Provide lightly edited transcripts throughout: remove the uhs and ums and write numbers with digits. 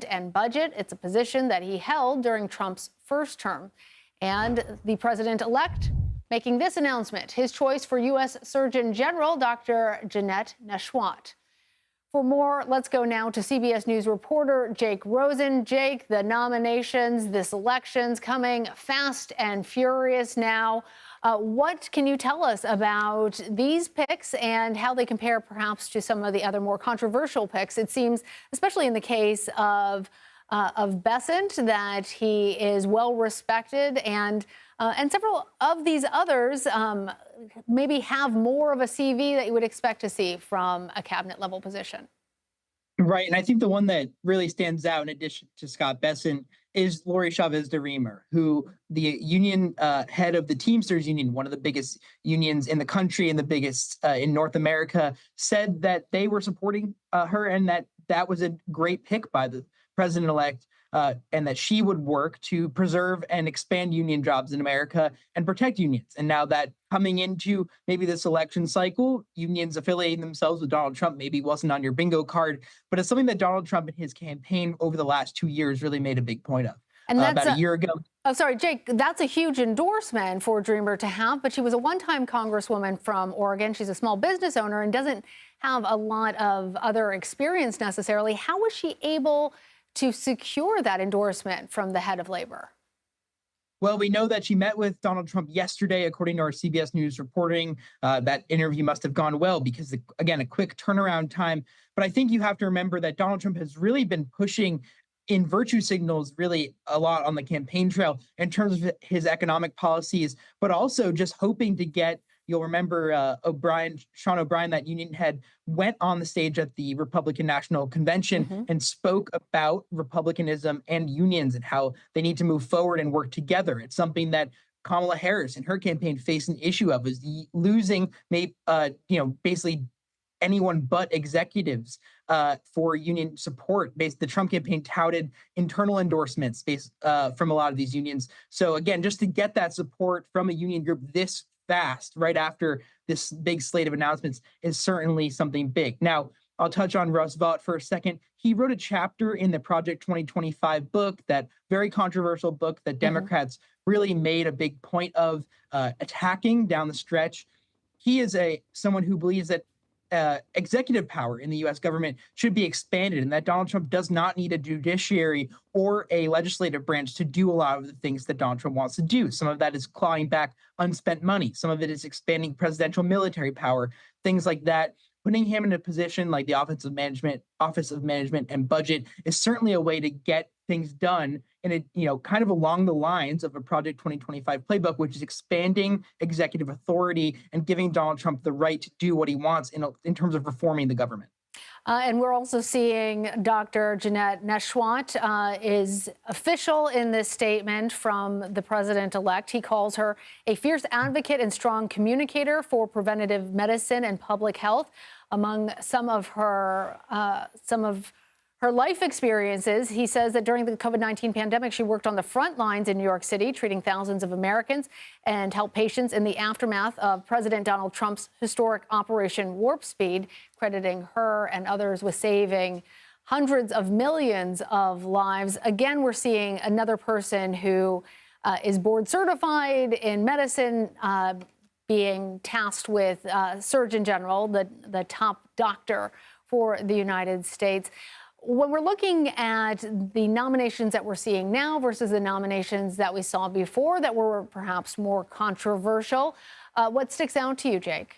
and budget. It's a position that he held during Trump's first term. And the president-elect making this announcement, his choice for U.S. Surgeon General, Dr. Jeanette Nashwat. For more, let's go now to CBS News reporter Jake Rosen. Jake, the nominations, this election's coming fast and furious now. What can you tell us about these picks and how they compare perhaps to some of the other more controversial picks? It seems, especially in the case of Bessent, that he is well respected, and several of these others maybe have more of a CV that you would expect to see from a cabinet level position. Right. And I think the one that really stands out in addition to Scott Bessent is Lori Chavez-DeRemer, who the union head of the Teamsters Union, one of the biggest unions in the country and the biggest in North America, said that they were supporting her and that was a great pick by the president-elect, and that she would work to preserve and expand union jobs in America and protect unions. And now that coming into maybe this election cycle, unions affiliating themselves with Donald Trump maybe wasn't on your bingo card, but it's something that Donald Trump and his campaign over the last 2 years really made a big point of. And that's about a year ago. Oh, sorry, Jake, that's a huge endorsement for Dreamer to have, but she was a one-time congresswoman from Oregon. She's a small business owner and doesn't have a lot of other experience necessarily. How was she able to secure that endorsement from the head of labor? Well, we know that she met with Donald Trump yesterday, according to our CBS News reporting. That interview must have gone well because, again, a quick turnaround time. But I think you have to remember that Donald Trump has really been pushing in virtue signals really a lot on the campaign trail in terms of his economic policies, but also just hoping to get, you'll remember Sean O'Brien, that union head, went on the stage at the Republican National Convention and spoke about republicanism and unions and how they need to move forward and work together. It's something that Kamala Harris in her campaign faced an issue of, is losing basically anyone but executives for union support. The Trump campaign touted internal endorsements from a lot of these unions. So again, just to get that support from a union group this fast, right after this big slate of announcements, is certainly something big. Now, I'll touch on Russ Vought for a second. He wrote a chapter in the Project 2025 book, that very controversial book that Democrats really made a big point of attacking down the stretch. He is someone who believes that executive power in the U.S. government should be expanded, and that Donald Trump does not need a judiciary or a legislative branch to do a lot of the things that Donald Trump wants to do. Some of that is clawing back unspent money. Some of it is expanding presidential military power, things like that. Putting him in a position like the Office of Management and Budget is certainly a way to get things done in kind of along the lines of a Project 2025 playbook, which is expanding executive authority and giving Donald Trump the right to do what he wants in terms of reforming the government. And we're also seeing Dr. Jeanette Nashwat is official in this statement from the president-elect. He calls her a fierce advocate and strong communicator for preventative medicine and public health. Among some of her life experiences, he says that during the COVID-19 pandemic, she worked on the front lines in New York City, treating thousands of Americans, and helped patients in the aftermath of President Donald Trump's historic Operation Warp Speed, crediting her and others with saving hundreds of millions of lives. Again, we're seeing another person who is board certified in medicine, being tasked with Surgeon General, the top doctor for the United States. When we're looking at the nominations that we're seeing now versus the nominations that we saw before that were perhaps more controversial, what sticks out to you, Jake?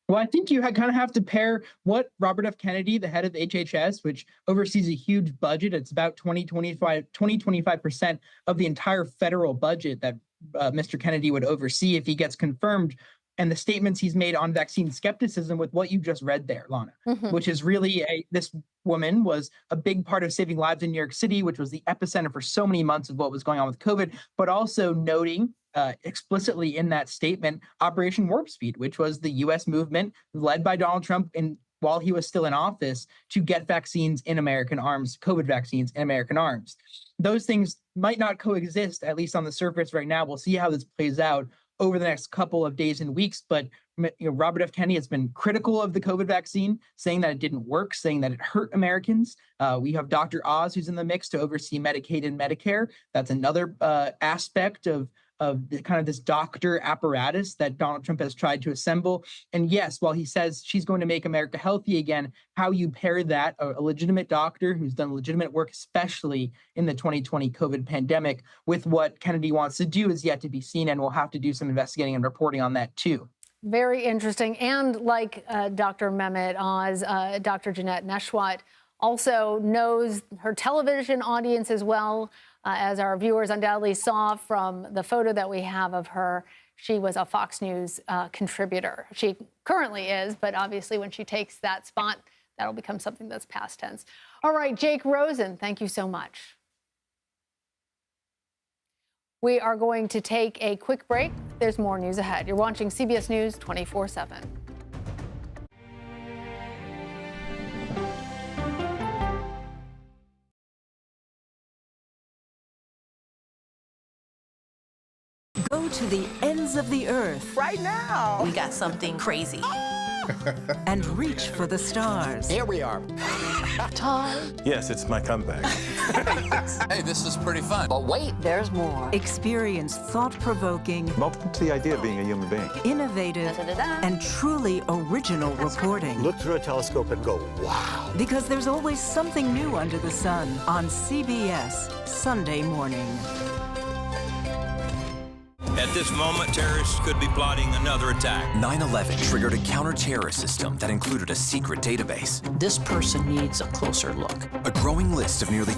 Well, I think you kind of have to pair what Robert F. Kennedy, the head of HHS, which oversees a huge budget. It's about 25% of the entire federal budget that Mr. Kennedy would oversee if he gets confirmed, and the statements he's made on vaccine skepticism with what you just read there, Lana, which is really this woman was a big part of saving lives in New York City, which was the epicenter for so many months of what was going on with COVID, but also noting explicitly in that statement Operation Warp Speed, which was the U.S. movement led by Donald Trump while he was still in office to get vaccines in American arms, COVID vaccines in American arms. Those things might not coexist, at least on the surface right now. We'll see how this plays out over the next couple of days and weeks. But Robert F. Kennedy has been critical of the COVID vaccine, saying that it didn't work, saying that it hurt Americans. We have Dr. Oz, who's in the mix to oversee Medicaid and Medicare. That's another aspect of the kind of this doctor apparatus that Donald Trump has tried to assemble. And yes, while he says she's going to make America healthy again, how you pair that, a legitimate doctor who's done legitimate work, especially in the 2020 COVID pandemic, with what Kennedy wants to do is yet to be seen, and we'll have to do some investigating and reporting on that too. Very interesting. And like Dr. Mehmet Oz, Dr. Jeanette Nesheiwat also knows her television audience as well. As our viewers undoubtedly saw from the photo that we have of her, she was a Fox News contributor. She currently is, but obviously when she takes that spot, that'll become something that's past tense. All right, Jake Rosen, thank you so much. We are going to take a quick break. There's more news ahead. You're watching CBS News 24/7. Go to the ends of the earth. Right now. We got something crazy. And reach for the stars. Here we are. Yes, it's my comeback. Hey, this is pretty fun. But wait, there's more. Experience thought-provoking, Welcome to the idea of being a human being. innovative, and truly original reporting. Look through a telescope and go, wow. Because there's always something new under the sun on CBS Sunday morning. At this moment, terrorists could be plotting another attack. 9/11 triggered a counter-terrorist system that included a secret database. This person needs a closer look. A growing list of nearly